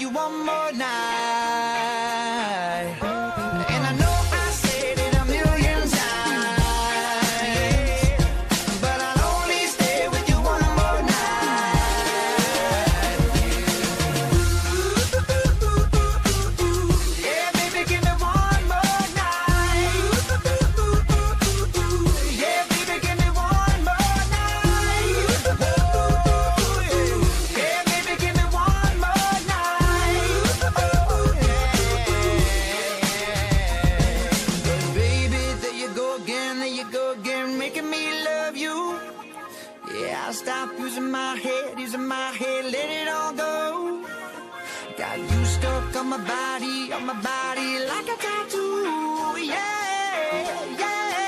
with you one more night. And I know I said it a million times, but I'll only stay with you one more night. Yeah, baby, give me one more night. Yeah, baby, give me one more night. Yeah, baby, give me one more night. Baby, there you go again, making me love you. Yeah, I'll stop using my head, let it all go. Got you stuck on my body like a tattoo. Yeah, yeah.